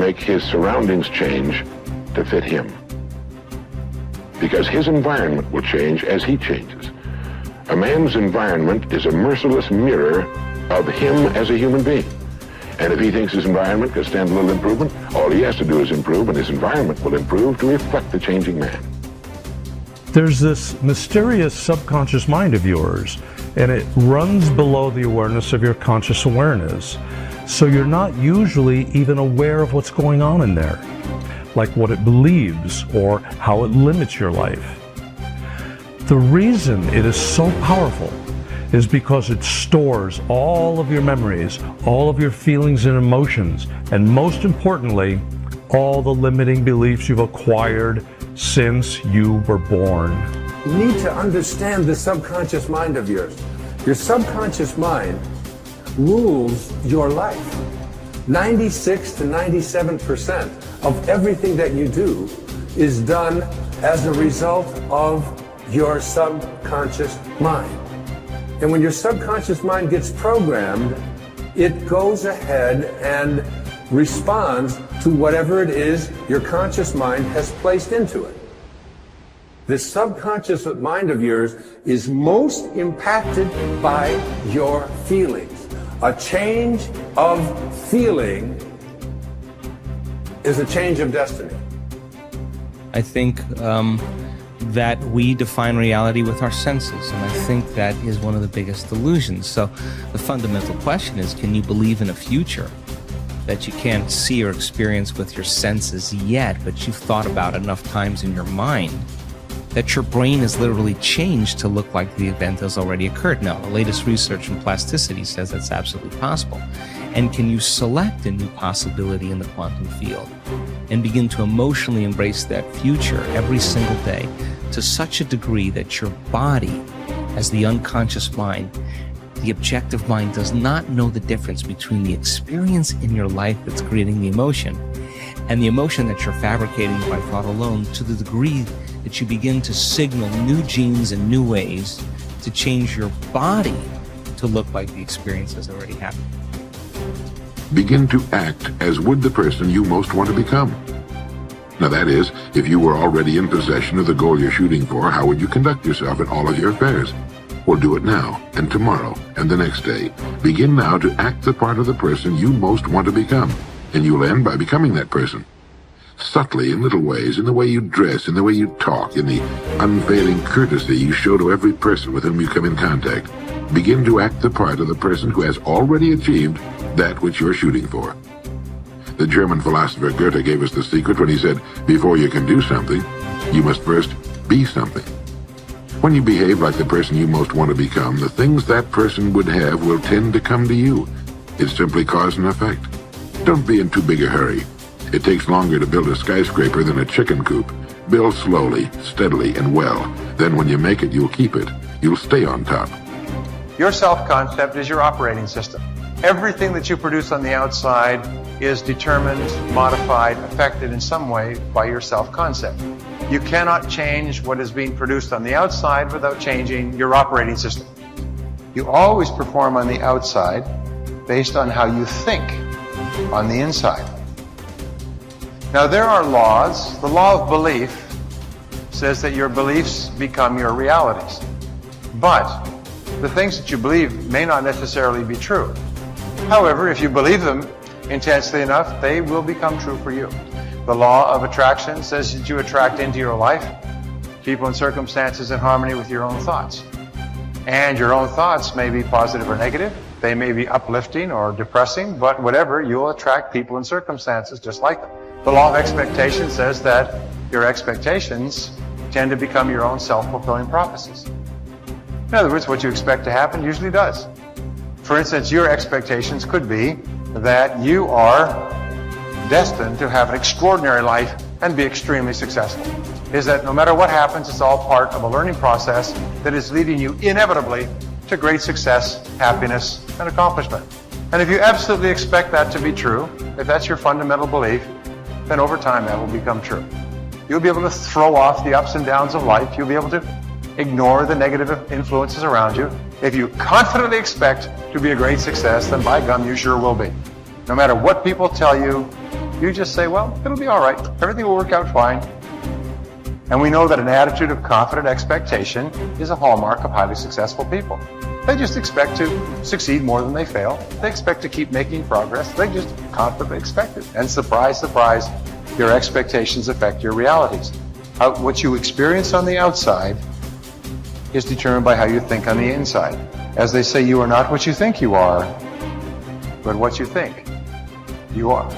make his surroundings change to fit him. Because his environment will change as he changes. A man's environment is a merciless mirror of him as a human being. And if he thinks his environment can stand a little improvement, all he has to do is improve, and his environment will improve to reflect the changing man. There's this mysterious subconscious mind of yours, and it runs below the awareness of your conscious awareness. So you're not usually even aware of what's going on in there, like what it believes or how it limits your life. The reason it is so powerful is because it stores all of your memories, all of your feelings and emotions, and most importantly, all the limiting beliefs you've acquired since you were born. You need to understand the subconscious mind of yours. Your subconscious mind rules your life. 96 to 97% of everything that you do is done as a result of your subconscious mind. And when your subconscious mind gets programmed, it goes ahead and responds to whatever it is your conscious mind has placed into it. This subconscious mind of yours is most impacted by your feelings. A change of feeling is a change of destiny. I think that we define reality with our senses, and I think that is one of the biggest delusions. So the fundamental question is, can you believe in a future that you can't see or experience with your senses yet, but you've thought about enough times in your mind that your brain has literally changed to look like the event has already occurred? Now, the latest research in plasticity says that's absolutely possible. And can you select a new possibility in the quantum field and begin to emotionally embrace that future every single day to such a degree that your body, as the unconscious mind, the objective mind, does not know the difference between the experience in your life that's creating the emotion and the emotion that you're fabricating by thought alone, to the degree that you begin to signal new genes and new ways to change your body to look like the experience has already happened. Begin to act as would the person you most want to become. Now that is, if you were already in possession of the goal you're shooting for, how would you conduct yourself in all of your affairs? Well, do it now, and tomorrow, and the next day. Begin now to act the part of the person you most want to become, and you'll end by becoming that person. Subtly, in little ways, in the way you dress, in the way you talk, in the unfailing courtesy you show to every person with whom you come in contact. Begin to act the part of the person who has already achieved that which you're shooting for. The German philosopher Goethe gave us the secret when he said, before you can do something, you must first be something. When you behave like the person you most want to become, the things that person would have will tend to come to you. It's simply cause and effect. Don't be in too big a hurry. It takes longer to build a skyscraper than a chicken coop. Build slowly, steadily, and well. Then when you make it, you'll keep it. You'll stay on top. Your self-concept is your operating system. Everything that you produce on the outside is determined, modified, affected in some way by your self-concept. You cannot change what is being produced on the outside without changing your operating system. You always perform on the outside based on how you think on the inside. Now there are laws. The law of belief says that your beliefs become your realities. But the things that you believe may not necessarily be true. However, if you believe them intensely enough, they will become true for you. The law of attraction says that you attract into your life people and circumstances in harmony with your own thoughts. And your own thoughts may be positive or negative. They may be uplifting or depressing, but whatever, you'll attract people and circumstances just like them. The law of expectation says that your expectations tend to become your own self-fulfilling prophecies. In other words, what you expect to happen usually does. For instance, your expectations could be that you are destined to have an extraordinary life and be extremely successful. Is that no matter what happens, it's all part of a learning process that is leading you inevitably to great success, happiness, and accomplishment. And if you absolutely expect that to be true, if that's your fundamental belief, then over time that will become true. You'll be able to throw off the ups and downs of life. You'll be able to ignore the negative influences around you. If you confidently expect to be a great success, then by gum, you sure will be. No matter what people tell you, You just say, well, it'll be all right. Everything will work out fine. And we know that an attitude of confident expectation is a hallmark of highly successful people. They just expect to succeed more than they fail. They expect to keep making progress. They just confidently expect it. And surprise, surprise, your expectations affect your realities. What you experience on the outside is determined by how you think on the inside. As they say, you are not what you think you are, but what you think you are.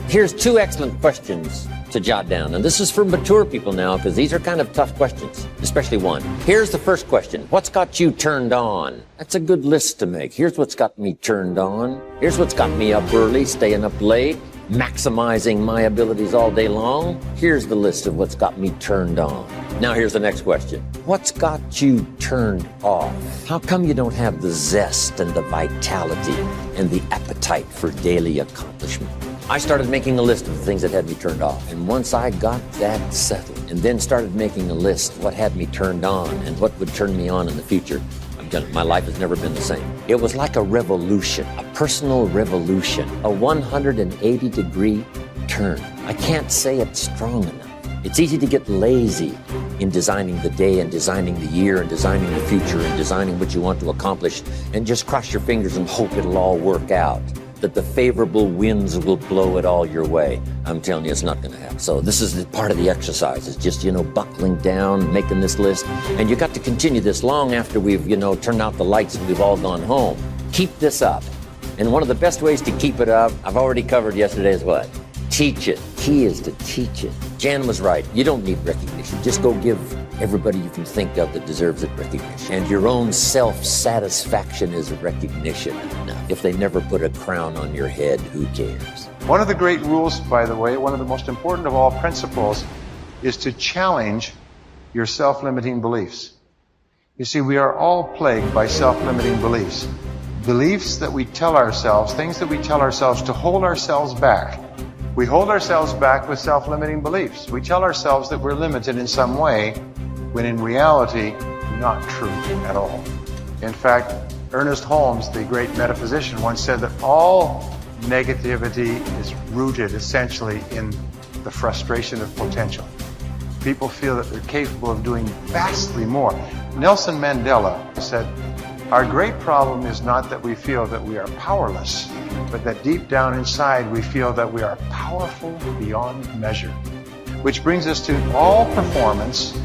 Here's 2 excellent questions to jot down. And this is for mature people now, because these are kind of tough questions, especially one. Here's the first question. What's got you turned on? That's a good list to make. Here's what's got me turned on. Here's what's got me up early, staying up late, maximizing my abilities all day long. Here's the list of what's got me turned on. Now here's the next question. What's got you turned off? How come you don't have the zest and the vitality and the appetite for daily accomplishment? I started making a list of the things that had me turned off. And once I got that settled and then started making a list of what had me turned on and what would turn me on in the future, my life has never been the same. It was like a revolution, a personal revolution, a 180-degree turn. I can't say it strong enough. It's easy to get lazy in designing the day and designing the year and designing the future and designing what you want to accomplish and just cross your fingers and hope it'll all work out, that the favorable winds will blow it all your way. I'm telling you, it's not going to happen. So this is part of the exercise. It's just, buckling down, making this list. And you got to continue this long after we've, turned out the lights and we've all gone home. Keep this up. And one of the best ways to keep it up, I've already covered yesterday, is what? Teach it. Key is to teach it. Jan was right. You don't need recognition. Just go give everybody you can think of that deserves it recognition. And your own self-satisfaction is recognition. Now, if they never put a crown on your head, who cares? One of the great rules, by the way, one of the most important of all principles, is to challenge your self-limiting beliefs. You see, we are all plagued by self-limiting beliefs. Beliefs that we tell ourselves, things that we tell ourselves to hold ourselves back. We hold ourselves back with self-limiting beliefs. We tell ourselves that we're limited in some way, when in reality, not true at all. In fact, Ernest Holmes, the great metaphysician, once said that all negativity is rooted essentially in the frustration of potential. People feel that they're capable of doing vastly more. Nelson Mandela said, our great problem is not that we feel that we are powerless, but that deep down inside we feel that we are powerful beyond measure. Which brings us to all performance,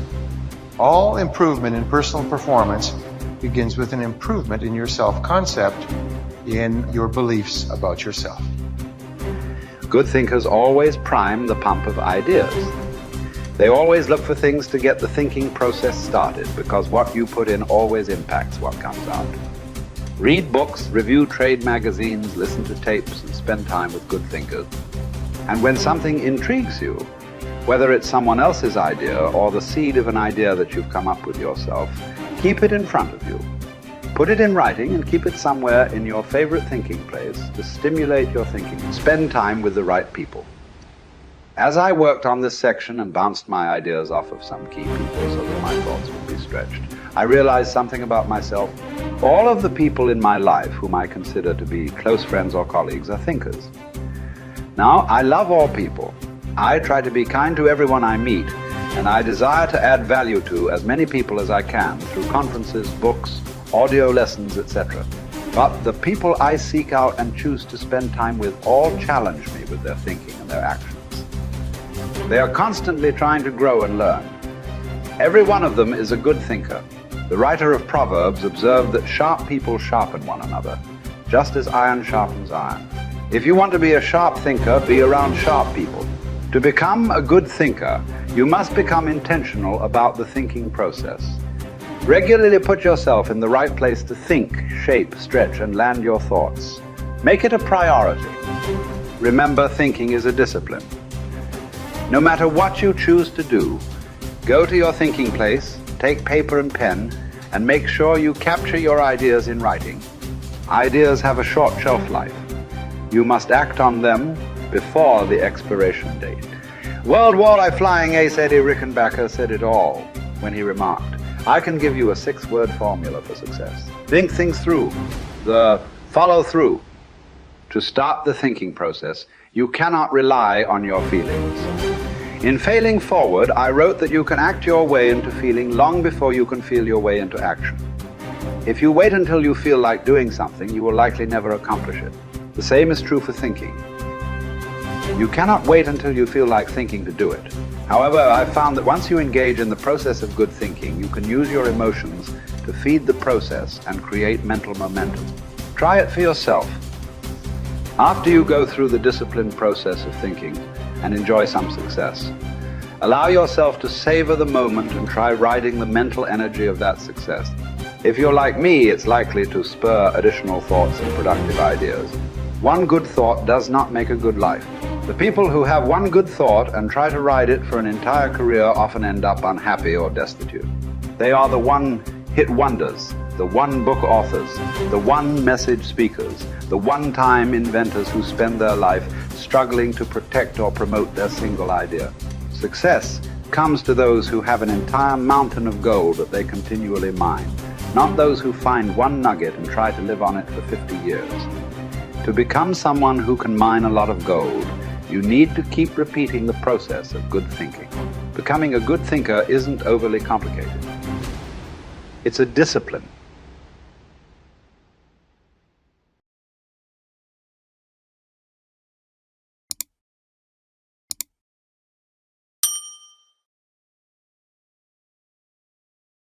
all improvement in personal performance begins with an improvement in your self-concept, in your beliefs about yourself. Good thinkers always prime the pump of ideas. They always look for things to get the thinking process started, because what you put in always impacts what comes out. Read books, review trade magazines, listen to tapes, and spend time with good thinkers. And when something intrigues you, whether it's someone else's idea or the seed of an idea that you've come up with yourself, keep it in front of you. Put it in writing and keep it somewhere in your favorite thinking place to stimulate your thinking. Spend time with the right people. As I worked on this section and bounced my ideas off of some key people so that my thoughts would be stretched, I realized something about myself. All of the people in my life whom I consider to be close friends or colleagues are thinkers. Now, I love all people. I try to be kind to everyone I meet, and I desire to add value to as many people as I can through conferences, books, audio lessons, etc. But the people I seek out and choose to spend time with all challenge me with their thinking and their actions. They are constantly trying to grow and learn. Every one of them is a good thinker. The writer of Proverbs observed that sharp people sharpen one another, just as iron sharpens iron. If you want to be a sharp thinker, be around sharp people. To become a good thinker, you must become intentional about the thinking process. Regularly put yourself in the right place to think, shape, stretch, and land your thoughts. Make it a priority. Remember, thinking is a discipline. No matter what you choose to do, go to your thinking place, take paper and pen, and make sure you capture your ideas in writing. Ideas have a short shelf life. You must act on them before the expiration date. World Walleye Flying Ace Eddie Rickenbacker said it all when he remarked, I can give you a 6-word formula for success. Think things through, the follow through. To start the thinking process, You cannot rely on your feelings. In Failing Forward, I wrote that you can act your way into feeling long before you can feel your way into action. If you wait until you feel like doing something, you will likely never accomplish it. The same is true for thinking. You cannot wait until you feel like thinking to do it. However, I've found that once you engage in the process of good thinking, you can use your emotions to feed the process and create mental momentum. Try it for yourself. After you go through the disciplined process of thinking and enjoy some success, allow yourself to savor the moment and try riding the mental energy of that success. If you're like me, it's likely to spur additional thoughts and productive ideas. One good thought does not make a good life. The people who have one good thought and try to ride it for an entire career often end up unhappy or destitute. They are the one-hit wonders, the one-book authors, the one-message speakers, the one-time inventors who spend their life struggling to protect or promote their single idea. Success comes to those who have an entire mountain of gold that they continually mine, not those who find one nugget and try to live on it for 50 years. To become someone who can mine a lot of gold, you need to keep repeating the process of good thinking. Becoming a good thinker isn't overly complicated. It's a discipline.